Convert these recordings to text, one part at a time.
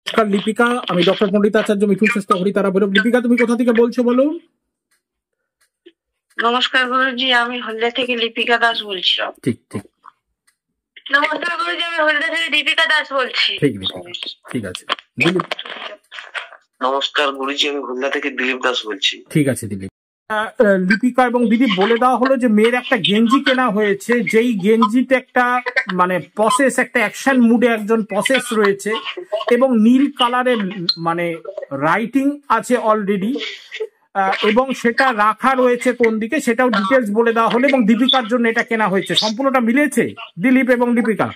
নমস্কার লিপিকা, আমি ডক্টর পণ্ডিতাচার্য মিঠুন শ্রেষ্ঠ হরিতারা বৈরব। লিপিকা, তুমি কোথা থেকে বলছো বলো? নমস্কার গুরুজি, আমি হলদিয়া থেকে লিপিকা দাস বলছি। ঠিক ঠিক। নমস্কার গুরুজি, আমি হলদিয়া থেকে দীপিকা দাস বলছি। ঠিক ঠিক আছে। দিলীপ। নমস্কার গুরুজি, আমি হলদিয়া থেকে দিলীপ দাস বলছি। ঠিক আছে দিলীপ। লিপিকা এবং দিলীপ, বলে দেওয়া হলো যে মেয়ের একটা গেঞ্জি কেনা হয়েছে, যেই গেঞ্জিতে একটা মানে প্রসেস, একটা অ্যাকশন মুডে একজন প্রসেস রয়েছে এবং নীল কালারের মানে রাইটিং আছে অলরেডি, এবং সেটা রাখা রয়েছে কোন দিকে সেটাও ডিটেলস বলে দেওয়া হলো, এবং দীপিকার জন্য এটা কেনা হয়েছে। সম্পূর্ণটা মিলেছে দিলীপ এবং লিপিকা?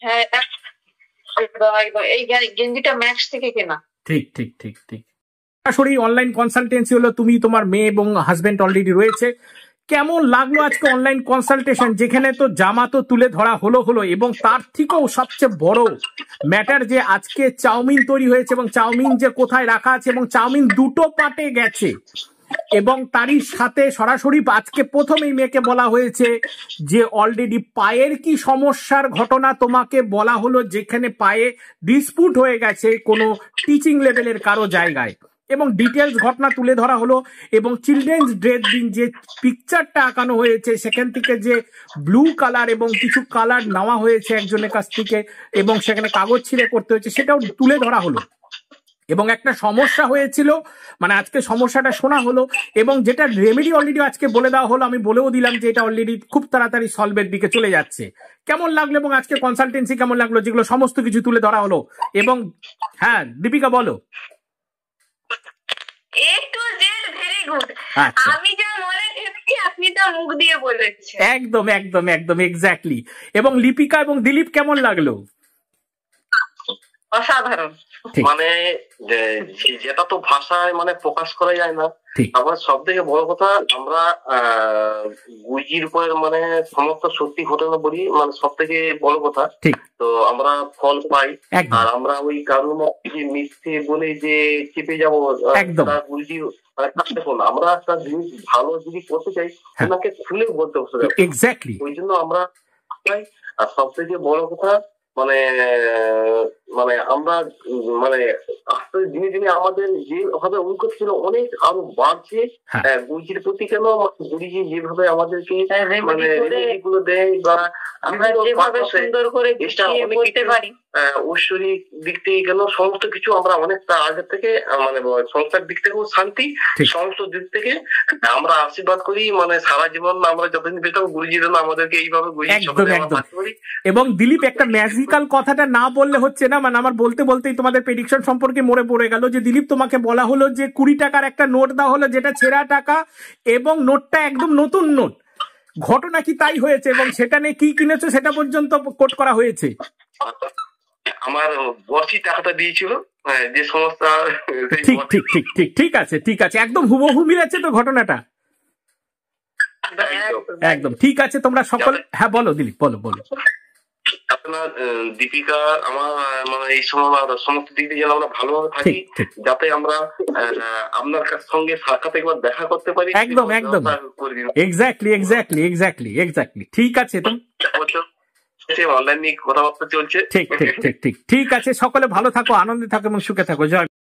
হ্যাঁ, এই গেঞ্জিটা ম্যাক্স থেকে কেনা। ঠিক ঠিক ঠিক ঠিক। সরাসরি অনলাইন কনসালটেন্সি হলো, তুমি তোমার মেয়ে এবং হাজবেন্ড অলরেডি রয়েছে। কেমন লাগলো আজকে অনলাইন কনসালটেশন, যেখানে তো জামা তো তুলে ধরা হলো এবং তার থেকেও সবচেয়ে বড় ম্যাটার যে আজকে চাউমিন তৈরি হয়েছে এবং চাউমিন যে কোথায় রাখা আছে, এবং চাউমিন দুটো পার্টে গেছে, এবং তারই সাথে সরাসরি আজকে প্রথমেই মেয়েকে বলা হয়েছে যে অলরেডি পায়ের কি সমস্যার ঘটনা তোমাকে বলা হলো, যেখানে পায়ে ডিসপুট হয়ে গেছে কোনো টিচিং লেভেলের কারো জায়গায়, এবং ডিটেলস ঘটনা তুলে ধরা হলো। এবং চিলড্রেন্স ডের দিন যে পিকচারটা আঁকানো হয়েছে, সেখান থেকে যে ব্লু কালার এবং কিছু কালার নেওয়া হয়েছে একজনের কাছ থেকে, এবং সেখানে কাগজ ছিঁড়ে করতে হয়েছে, সেটাও তুলে ধরা হলো। এবং একটা সমস্যা হয়েছিল, মানে আজকে সমস্যাটা শোনা হলো, এবং যেটা রেমেডি অলরেডি আজকে বলে দেওয়া হলো। আমি বলেও দিলাম যে এটা অলরেডি খুব তাড়াতাড়ি সলভের দিকে চলে যাচ্ছে। কেমন লাগলো এবং আজকে কনসালটেন্সি কেমন লাগলো, যেগুলো সমস্ত কিছু তুলে ধরা হলো? এবং হ্যাঁ দীপিকা বলো। আমি যা মনে ভেবেছি আপনি তা মুখ দিয়ে বলেছেন। একদম একদম একদম এক্স্যাক্টলি। এবং লিপিকা এবং দিলীপ কেমন লাগলো? অসাধারণ। মানে যেটা তো ভাষায় মানে প্রকাশ করা যায় না। আমার সব থেকে বড় কথা, আমরা গুরুজির উপরে মানে সমস্ত সত্যি ঘটনা বলি, মানে সব থেকে বড় কথা। তো আমরা ফল পাই, আর আমরা ওই কারণ মিথ্যে বলে যে চেপে যাবো গুরুজি। দেখুন, আমরা একটা জিনিস ভালো যদি করতে চাই, ওনাকে খুলে বলতে হবে। এক্স্যাক্টলি, ওই জন্য আমরা পাই। আর সব থেকে বড় কথা মানে মানে আমরা মানে আস্তে দিনে দিনে আমাদের যেভাবে অভিজ্ঞতা ছিল অনেক আরো বাড়ছে গুরুজির প্রতি। কেন গুরুজি যেভাবে আমাদেরকে মানে রেমেডিগুলো দেয়, বা আমরা যেভাবে সুন্দর করে করতে পারি, ঐশ্বরিক দিক থেকে কেন সমস্ত কিছু আমরা অনেকটা আগের থেকে মানে সংস্থার দিক থেকেও শান্তি, সমস্ত দিক থেকে আমরা আশীর্বাদ করি। মানে সারা জীবন আমরা যতদিন পেতাম গুরুজির জন্য আমাদেরকে এইভাবে করি। এবং দিলীপ, একটা ম্যাজিক্যাল কথাটা না বললে হচ্ছে না, মানে আমার বলতে বলতেই তোমাদের প্রেডিকশন সম্পর্কে মনে পড়ে গেল যে দিলীপ, তোমাকে বলা হলো যে 20 টাকার একটা নোট দেওয়া হলো, যেটা ছেঁড়া টাকা, এবং নোটটা একদম নতুন নোট। ঘটনা কি তাই হয়েছে? এবং সেটা নিয়ে কি কিনেছো সেটা পর্যন্ত কোট করা হয়েছে। আমার বসই টাকাটা দিয়েছিল যে সংস্থা। ঠিক ঠিক ঠিক ঠিক ঠিক আছে, ঠিক আছে, একদম হুবহু মিলেছে তো ঘটনাটা। একদম ঠিক আছে। তোমরা সকল, হ্যাঁ বলো দিলীপ, বলো বলো। আপনার দীপিকা, আমার মানে এই সময় সমস্ত দিক দিয়ে যেন আমরা ভালোভাবে থাকি, যাতে আমরা আপনার সঙ্গে সাক্ষাৎ একবার দেখা করতে পারি। একদম একদম এক্স্যাক্টলি এক্স্যাক্টলি এক্স্যাক্টলি এক্স্যাক্টলি। ঠিক আছে, অনলাইন নিয়ে কথাবার্তা চলছে। ঠিক ঠিক ঠিক ঠিক ঠিক আছে। সকলে ভালো থাকো, আনন্দে থাকো এবং সুখে থাকো। জয়।